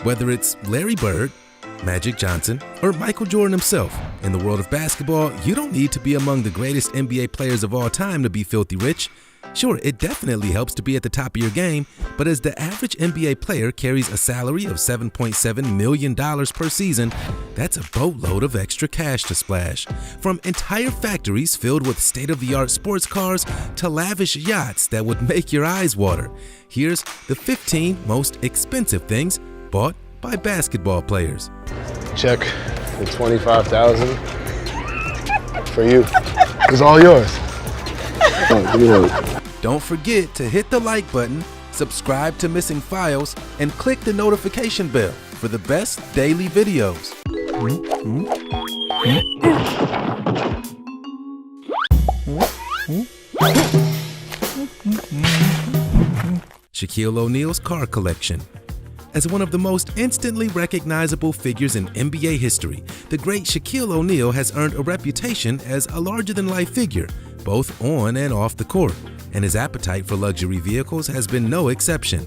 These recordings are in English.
Whether it's Larry Bird, Magic Johnson, or Michael Jordan himself, in the world of basketball, you don't need to be among the greatest NBA players of all time to be filthy rich. Sure, it definitely helps to be at the top of your game, but as the average NBA player carries a salary of $7.7 million per season, that's a boatload of extra cash to splash. From entire factories filled with state-of-the-art sports cars to lavish yachts that would make your eyes water. Here's the 15 most expensive things bought by basketball players. Check the $25,000 for you. It's all yours. Don't forget to hit the like button, subscribe to Missing Files, and click the notification bell for the best daily videos. Shaquille O'Neal's car collection. As one of the most instantly recognizable figures in NBA history, the great Shaquille O'Neal has earned a reputation as a larger-than-life figure, both on and off the court, and his appetite for luxury vehicles has been no exception.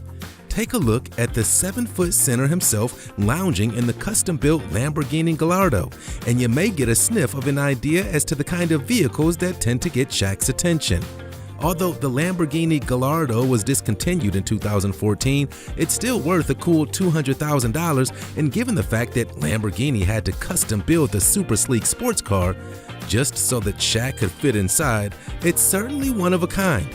Take a look at the 7-foot center himself lounging in the custom-built Lamborghini Gallardo, and you may get a sniff of an idea as to the kind of vehicles that tend to get Shaq's attention. Although the Lamborghini Gallardo was discontinued in 2014, it's still worth a cool $200,000, and given the fact that Lamborghini had to custom build the super sleek sports car just so that Shaq could fit inside, it's certainly one of a kind.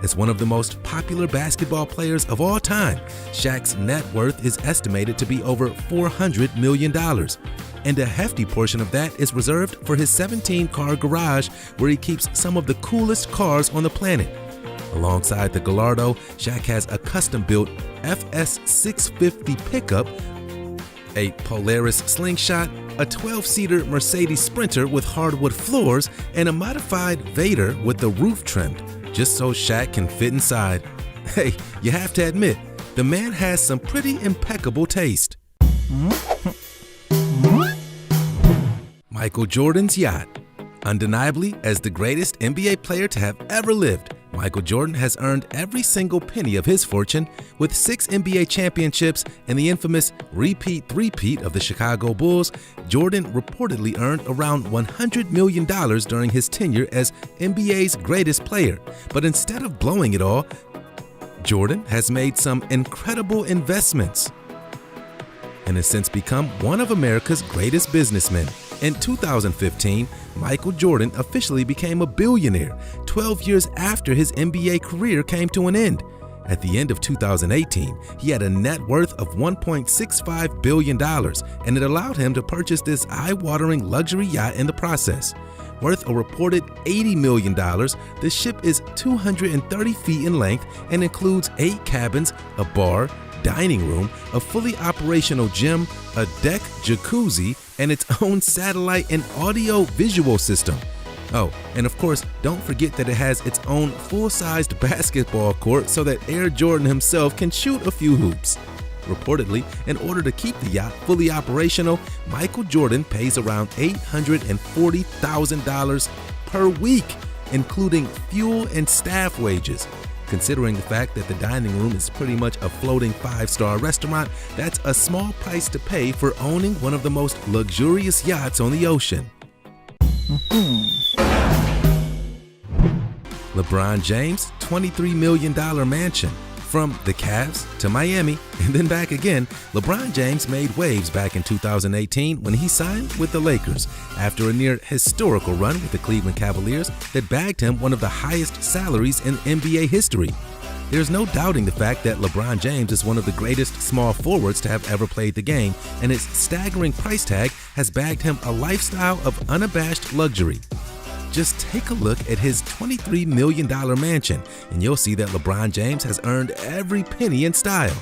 As one of the most popular basketball players of all time, Shaq's net worth is estimated to be over $400 million. And a hefty portion of that is reserved for his 17-car garage where he keeps some of the coolest cars on the planet. Alongside the Gallardo, Shaq has a custom-built FS 650 pickup, a Polaris Slingshot, a 12-seater Mercedes Sprinter with hardwood floors, and a modified Vader with the roof trimmed, just so Shaq can fit inside. Hey, you have to admit, the man has some pretty impeccable taste. Michael Jordan's yacht. Undeniably, as the greatest NBA player to have ever lived, Michael Jordan has earned every single penny of his fortune. With 6 NBA championships and the infamous repeat three-peat of the Chicago Bulls, Jordan reportedly earned around $100 million during his tenure as NBA's greatest player. But instead of blowing it all, Jordan has made some incredible investments and has since become one of America's greatest businessmen. In 2015, Michael Jordan officially became a billionaire, 12 years after his NBA career came to an end. At the end of 2018, he had a net worth of $1.65 billion, and it allowed him to purchase this eye-watering luxury yacht in the process. Worth a reported $80 million, the ship is 230 feet in length and includes 8 cabins, a bar, dining room, a fully operational gym, a deck jacuzzi, and its own satellite and audio-visual system. Oh, and of course, don't forget that it has its own full-sized basketball court so that Air Jordan himself can shoot a few hoops. Reportedly, in order to keep the yacht fully operational, Michael Jordan pays around $840,000 per week, including fuel and staff wages. Considering the fact that the dining room is pretty much a floating 5-star restaurant, that's a small price to pay for owning one of the most luxurious yachts on the ocean. LeBron James' $23 million mansion. From the Cavs to Miami and then back again, LeBron James made waves back in 2018 when he signed with the Lakers after a near historical run with the Cleveland Cavaliers that bagged him one of the highest salaries in NBA history. There's no doubting the fact that LeBron James is one of the greatest small forwards to have ever played the game, and his staggering price tag has bagged him a lifestyle of unabashed luxury. Just take a look at his $23 million mansion, and you'll see that LeBron James has earned every penny in style.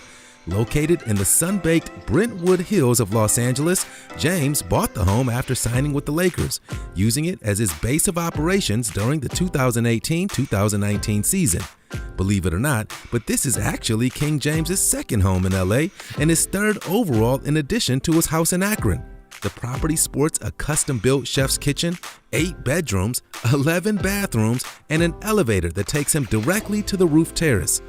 Located in the sun-baked Brentwood Hills of Los Angeles, James bought the home after signing with the Lakers, using it as his base of operations during the 2018-2019 season. Believe it or not, but this is actually King James's second home in LA and his third overall in addition to his house in Akron. The property sports a custom-built chef's kitchen, 8 bedrooms, 11 bathrooms, and an elevator that takes him directly to the roof terrace.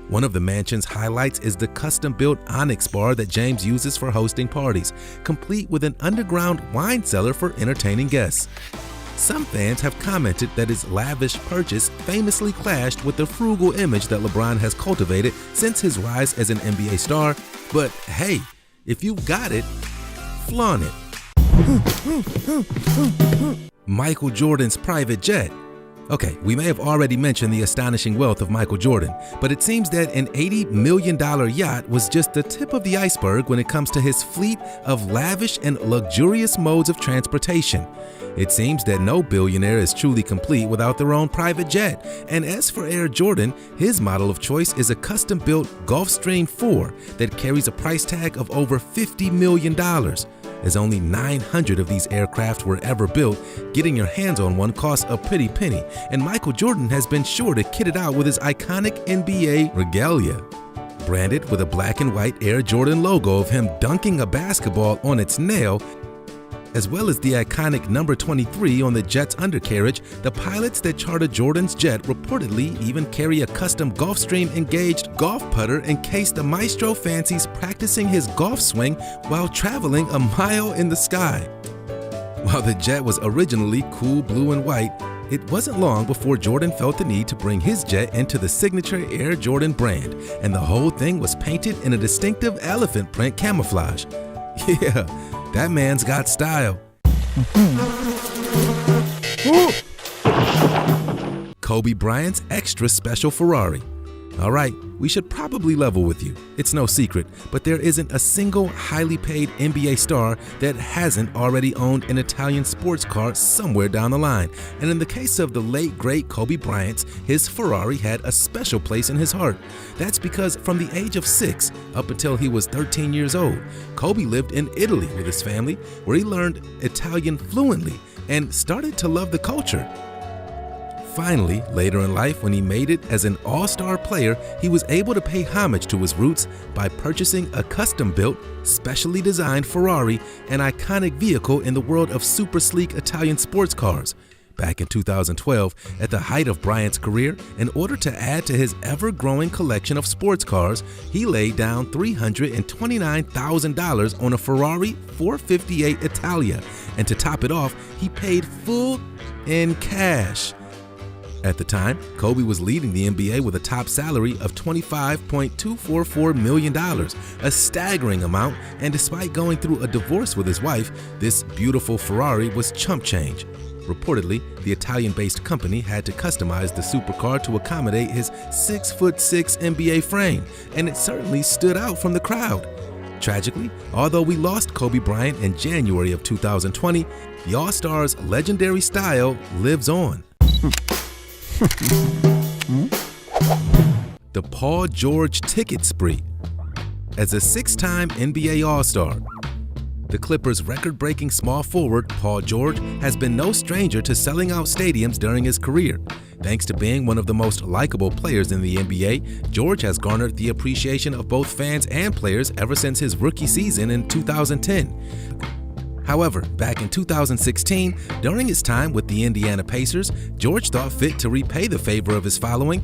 One of the mansion's highlights is the custom-built Onyx bar that James uses for hosting parties, complete with an underground wine cellar for entertaining guests. Some fans have commented that his lavish purchase famously clashed with the frugal image that LeBron has cultivated since his rise as an NBA star, but hey, if you've got it, flaunt it. Michael Jordan's private jet. Okay, we may have already mentioned the astonishing wealth of Michael Jordan, but it seems that an $80 million yacht was just the tip of the iceberg when it comes to his fleet of lavish and luxurious modes of transportation. It seems that no billionaire is truly complete without their own private jet, and as for Air Jordan, his model of choice is a custom-built Gulfstream IV that carries a price tag of over $50 million. As only 900 of these aircraft were ever built, getting your hands on one costs a pretty penny, and Michael Jordan has been sure to kit it out with his iconic NBA regalia. Branded with a black and white Air Jordan logo of him dunking a basketball on its nail, as well as the iconic number 23 on the jet's undercarriage, the pilots that charter Jordan's jet reportedly even carry a custom Gulfstream-engaged golf putter in case the maestro fancies practicing his golf swing while traveling a mile in the sky. While the jet was originally cool blue and white, it wasn't long before Jordan felt the need to bring his jet into the signature Air Jordan brand, and the whole thing was painted in a distinctive elephant print camouflage. Yeah, that man's got style. Kobe Bryant's extra special Ferrari. All right, we should probably level with you. It's no secret, but there isn't a single highly paid NBA star that hasn't already owned an Italian sports car somewhere down the line. And in the case of the late, great Kobe Bryant, his Ferrari had a special place in his heart. That's because from the age of 6 up until he was 13 years old, Kobe lived in Italy with his family, where he learned Italian fluently and started to love the culture. Finally, later in life, when he made it as an all-star player, he was able to pay homage to his roots by purchasing a custom-built, specially designed Ferrari, an iconic vehicle in the world of super sleek Italian sports cars. Back in 2012, at the height of Bryant's career, in order to add to his ever-growing collection of sports cars, he laid down $329,000 on a Ferrari 458 Italia, and to top it off, he paid full in cash. At the time, Kobe was leading the NBA with a top salary of $25.244 million, a staggering amount, and despite going through a divorce with his wife, this beautiful Ferrari was chump change. Reportedly, the Italian-based company had to customize the supercar to accommodate his 6'6" NBA frame, and it certainly stood out from the crowd. Tragically, although we lost Kobe Bryant in January of 2020, the All-Star's legendary style lives on. The Paul George ticket spree. As a 6-time NBA All-Star, the Clippers' record-breaking small forward, Paul George, has been no stranger to selling out stadiums during his career. Thanks to being one of the most likable players in the NBA, George has garnered the appreciation of both fans and players ever since his rookie season in 2010. However, back in 2016, during his time with the Indiana Pacers, George thought fit to repay the favor of his following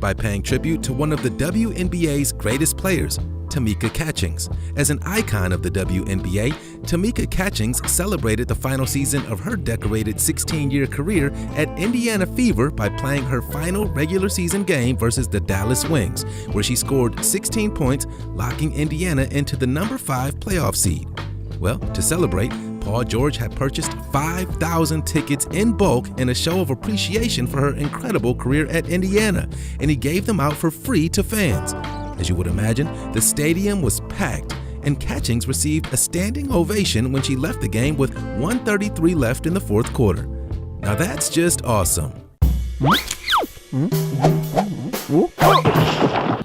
by paying tribute to one of the WNBA's greatest players, Tamika Catchings. As an icon of the WNBA, Tamika Catchings celebrated the final season of her decorated 16-year career at Indiana Fever by playing her final regular season game versus the Dallas Wings, where she scored 16 points, locking Indiana into the number 5 playoff seed. Well, to celebrate, Paul George had purchased 5,000 tickets in bulk in a show of appreciation for her incredible career at Indiana, and he gave them out for free to fans. As you would imagine, the stadium was packed, and Catchings received a standing ovation when she left the game with 1:33 left in the fourth quarter. Now that's just awesome.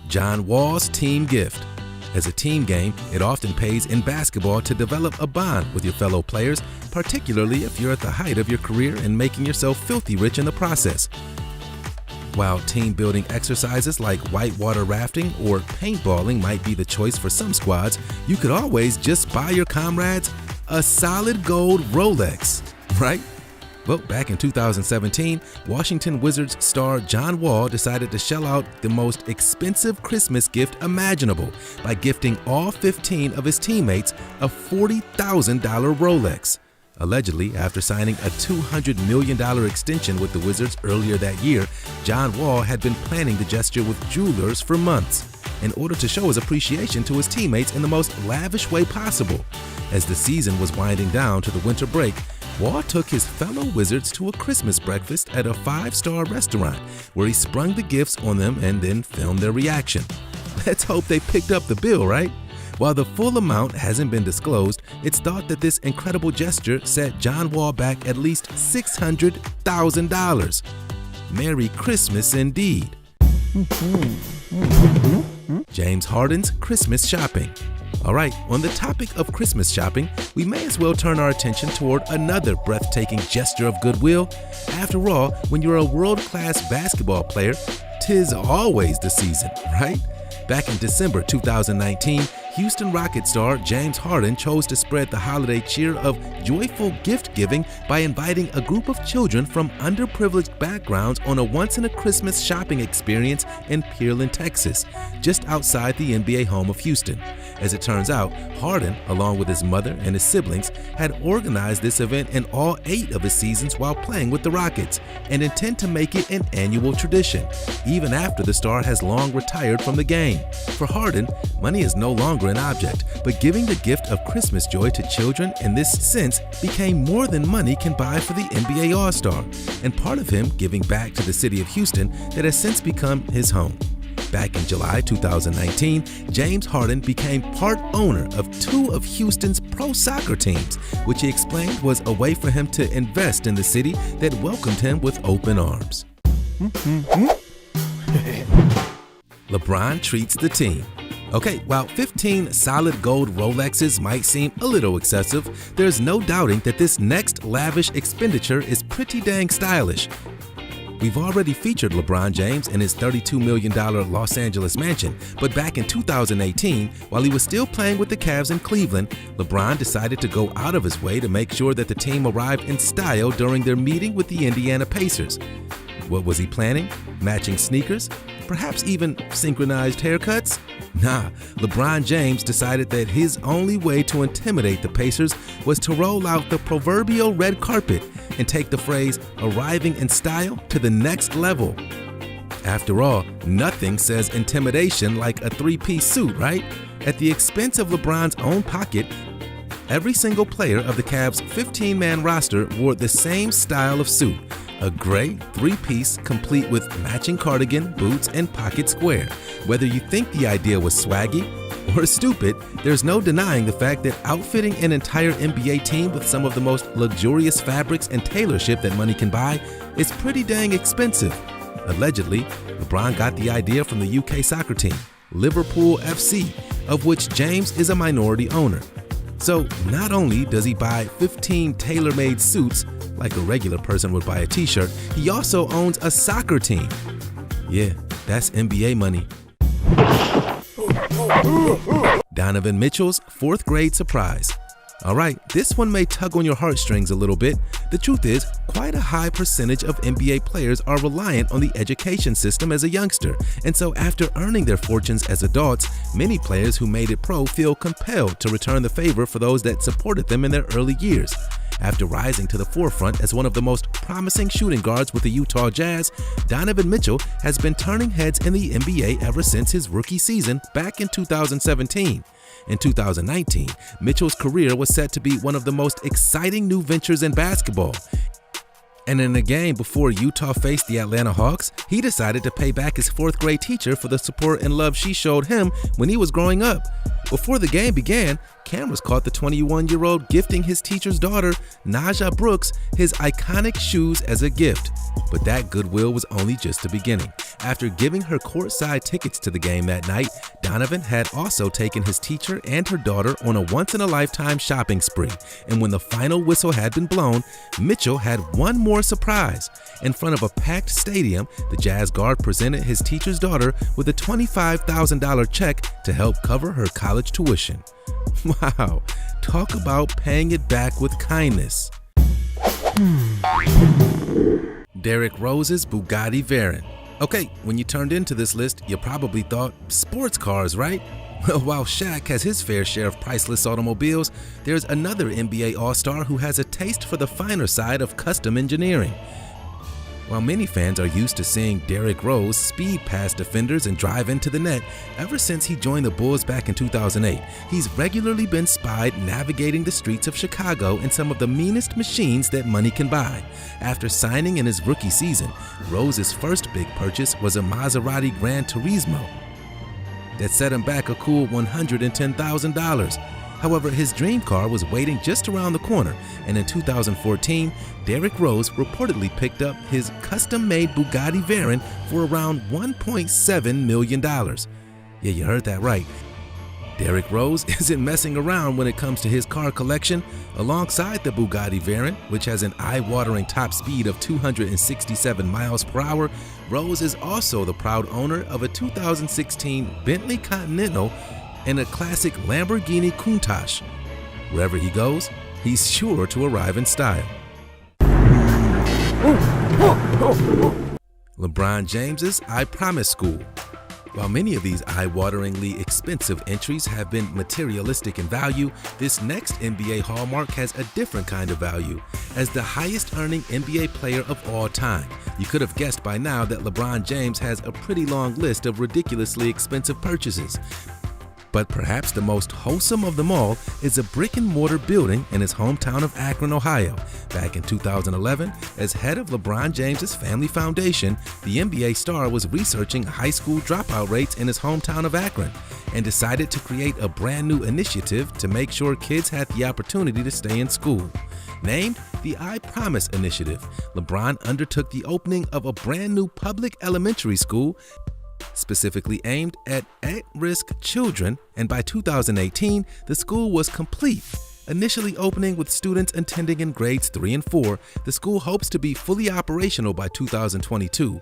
John Wall's team gift. As a team game, it often pays in basketball to develop a bond with your fellow players, particularly if you're at the height of your career and making yourself filthy rich in the process. While team-building exercises like whitewater rafting or paintballing might be the choice for some squads, you could always just buy your comrades a solid gold Rolex, right? Well, back in 2017, Washington Wizards star John Wall decided to shell out the most expensive Christmas gift imaginable by gifting all 15 of his teammates a $40,000 Rolex. Allegedly, after signing a $200 million extension with the Wizards earlier that year, John Wall had been planning the gesture with jewelers for months in order to show his appreciation to his teammates in the most lavish way possible. As the season was winding down to the winter break, Wall took his fellow Wizards to a Christmas breakfast at a 5-star restaurant where he sprung the gifts on them and then filmed their reaction. Let's hope they picked up the bill, right? While the full amount hasn't been disclosed, it's thought that this incredible gesture set John Wall back at least $600,000. Merry Christmas indeed. James Harden's Christmas shopping. All right, on the topic of Christmas shopping, we may as well turn our attention toward another breathtaking gesture of goodwill. After all, when you're a world-class basketball player, 'tis always the season, right? Back in December 2019, Houston Rockets star James Harden chose to spread the holiday cheer of joyful gift-giving by inviting a group of children from underprivileged backgrounds on a once-in-a-Christmas shopping experience in Pearland, Texas, just outside the NBA home of Houston. As it turns out, Harden, along with his mother and his siblings, had organized this event in all 8 of his seasons while playing with the Rockets and intend to make it an annual tradition, even after the star has long retired from the game. For Harden, money is no longer an object, but giving the gift of Christmas joy to children in this sense became more than money can buy for the NBA All-Star, and part of him giving back to the city of Houston that has since become his home. Back in July 2019, James Harden became part owner of 2 of Houston's pro soccer teams, which he explained was a way for him to invest in the city that welcomed him with open arms. LeBron treats the team. Okay, while 15 solid gold Rolexes might seem a little excessive, there's no doubting that this next lavish expenditure is pretty dang stylish. We've already featured LeBron James in his $32 million Los Angeles mansion, but back in 2018, while he was still playing with the Cavs in Cleveland, LeBron decided to go out of his way to make sure that the team arrived in style during their meeting with the Indiana Pacers. What was he planning? Matching sneakers? Perhaps even synchronized haircuts? Nah, LeBron James decided that his only way to intimidate the Pacers was to roll out the proverbial red carpet and take the phrase "arriving in style" to the next level. After all, nothing says intimidation like a 3-piece suit, right? At the expense of LeBron's own pocket, every single player of the Cavs' 15-man roster wore the same style of suit, a gray 3-piece complete with matching cardigan, boots, and pocket square. Whether you think the idea was swaggy or stupid, there's no denying the fact that outfitting an entire NBA team with some of the most luxurious fabrics and tailorship that money can buy is pretty dang expensive. Allegedly, LeBron got the idea from the UK soccer team, Liverpool FC, of which James is a minority owner. So not only does he buy 15 tailor-made suits like a regular person would buy a t-shirt, he also owns a soccer team. Yeah, that's NBA money. Donovan Mitchell's 4th grade surprise. All right, this one may tug on your heartstrings a little bit. The truth is, quite a high percentage of NBA players are reliant on the education system as a youngster, and so after earning their fortunes as adults, many players who made it pro feel compelled to return the favor for those that supported them in their early years. After rising to the forefront as one of the most promising shooting guards with the Utah Jazz, Donovan Mitchell has been turning heads in the NBA ever since his rookie season back in 2017. In 2019, Mitchell's career was set to be one of the most exciting new ventures in basketball. And in a game before Utah faced the Atlanta Hawks, he decided to pay back his 4th grade teacher for the support and love she showed him when he was growing up. Before the game began, cameras caught the 21-year-old gifting his teacher's daughter, Naja Brooks, his iconic shoes as a gift. But that goodwill was only just the beginning. After giving her courtside tickets to the game that night, Donovan had also taken his teacher and her daughter on a once-in-a-lifetime shopping spree. And when the final whistle had been blown, Mitchell had one more surprise. In front of a packed stadium, the Jazz guard presented his teacher's daughter with a $25,000 check to help cover her college tuition. Wow, talk about paying it back with kindness. Derrick Rose's Bugatti Veyron. Okay, when you turned into this list, you probably thought sports cars, right? Well, while Shaq has his fair share of priceless automobiles, there's another NBA All-Star who has a taste for the finer side of custom engineering. While many fans are used to seeing Derrick Rose speed past defenders and drive into the net, ever since he joined the Bulls back in 2008, he's regularly been spied navigating the streets of Chicago in some of the meanest machines that money can buy. After signing in his rookie season, Rose's first big purchase was a Maserati Gran Turismo that set him back a cool $110,000. However, his dream car was waiting just around the corner, and in 2014, Derrick Rose reportedly picked up his custom-made Bugatti Veyron for around $1.7 million. Yeah, you heard that right. Derrick Rose isn't messing around when it comes to his car collection. Alongside the Bugatti Veyron, which has an eye-watering top speed of 267 miles per hour, Rose is also the proud owner of a 2016 Bentley Continental and a classic Lamborghini Countach. Wherever he goes, he's sure to arrive in style. LeBron James's I Promise School. While many of these eye-wateringly expensive entries have been materialistic in value, this next NBA hallmark has a different kind of value. As the highest-earning NBA player of all time, you could have guessed by now that LeBron James has a pretty long list of ridiculously expensive purchases. But perhaps the most wholesome of them all is a brick-and-mortar building in his hometown of Akron, Ohio. Back in 2011, as head of LeBron James's Family Foundation, the NBA star was researching high school dropout rates in his hometown of Akron and decided to create a brand new initiative to make sure kids had the opportunity to stay in school. Named the I Promise Initiative, LeBron undertook the opening of a brand new public elementary school specifically aimed at at-risk children, and by 2018, the school was complete. Initially opening with students attending in grades 3 and 4, the school hopes to be fully operational by 2022,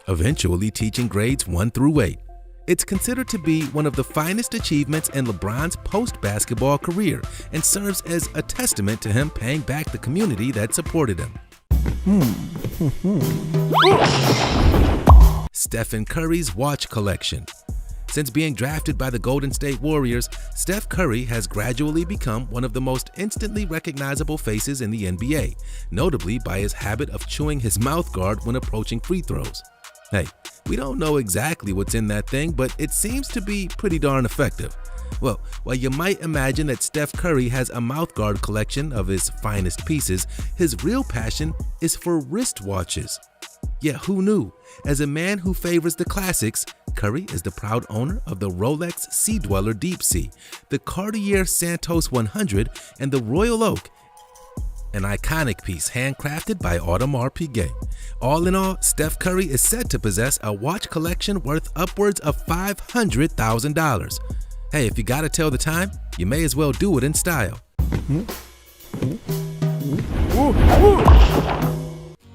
eventually teaching grades 1 through 8. It's considered to be one of the finest achievements in LeBron's post-basketball career and serves as a testament to him paying back the community that supported him. Stephen Curry's watch collection. Since being drafted by the Golden State Warriors, Steph Curry has gradually become one of the most instantly recognizable faces in the NBA, notably by his habit of chewing his mouth guard when approaching free throws. Hey, we don't know exactly what's in that thing, but it seems to be pretty darn effective. Well, while you might imagine that Steph Curry has a mouthguard collection of his finest pieces, his real passion is for wristwatches. Yeah, who knew? As a man who favors the classics, Curry is the proud owner of the Rolex Sea Dweller Deep Sea, the Cartier Santos 100, and the Royal Oak, an iconic piece handcrafted by Audemars Piguet. All in all, Steph Curry is said to possess a watch collection worth upwards of $500,000. Hey, if you gotta tell the time, you may as well do it in style.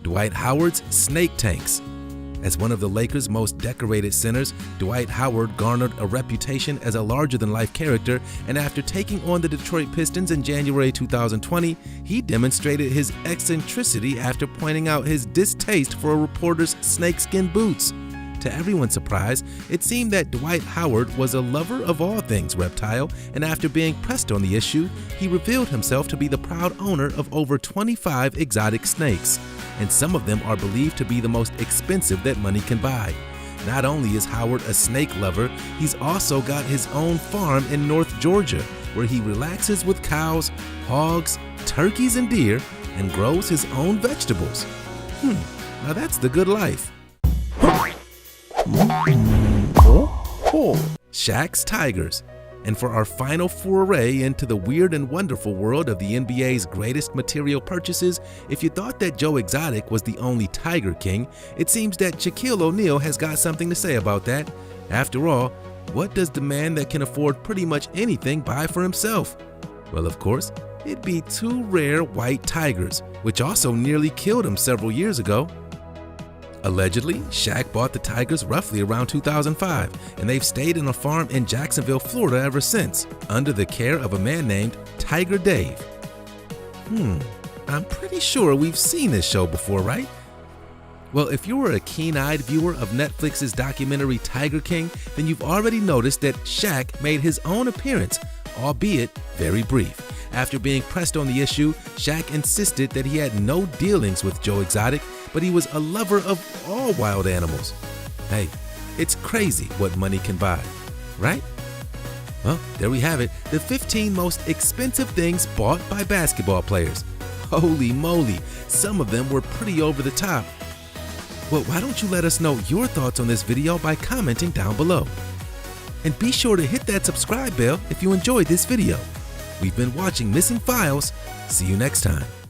Dwight Howard's snake tanks. As one of the Lakers' most decorated centers, Dwight Howard garnered a reputation as a larger-than-life character, and after taking on the Detroit Pistons in January 2020, he demonstrated his eccentricity after pointing out his distaste for a reporter's snakeskin boots. To everyone's surprise, it seemed that Dwight Howard was a lover of all things reptile, and after being pressed on the issue, he revealed himself to be the proud owner of over 25 exotic snakes, and some of them are believed to be the most expensive that money can buy. Not only is Howard a snake lover, he's also got his own farm in North Georgia, where he relaxes with cows, hogs, turkeys, and deer, and grows his own vegetables. Now that's the good life. Shaq's Tigers. And for our final foray into the weird and wonderful world of the NBA's greatest material purchases, if you thought that Joe Exotic was the only Tiger King, it seems that Shaquille O'Neal has got something to say about that. After all, what does the man that can afford pretty much anything buy for himself? Well, of course, it'd be 2 rare white tigers, which also nearly killed him several years ago. Allegedly, Shaq bought the tigers roughly around 2005, and they've stayed in a farm in Jacksonville, Florida ever since, under the care of a man named Tiger Dave. I'm pretty sure we've seen this show before, right? Well, if you were a keen-eyed viewer of Netflix's documentary Tiger King, then you've already noticed that Shaq made his own appearance, albeit very brief. After being pressed on the issue, Shaq insisted that he had no dealings with Joe Exotic, but he was a lover of all wild animals. Hey, it's crazy what money can buy, right? Well, there we have it, the 15 most expensive things bought by basketball players. Holy moly, some of them were pretty over the top. Well, why don't you let us know your thoughts on this video by commenting down below. And be sure to hit that subscribe bell if you enjoyed this video. We've been watching Missing Files. See you next time.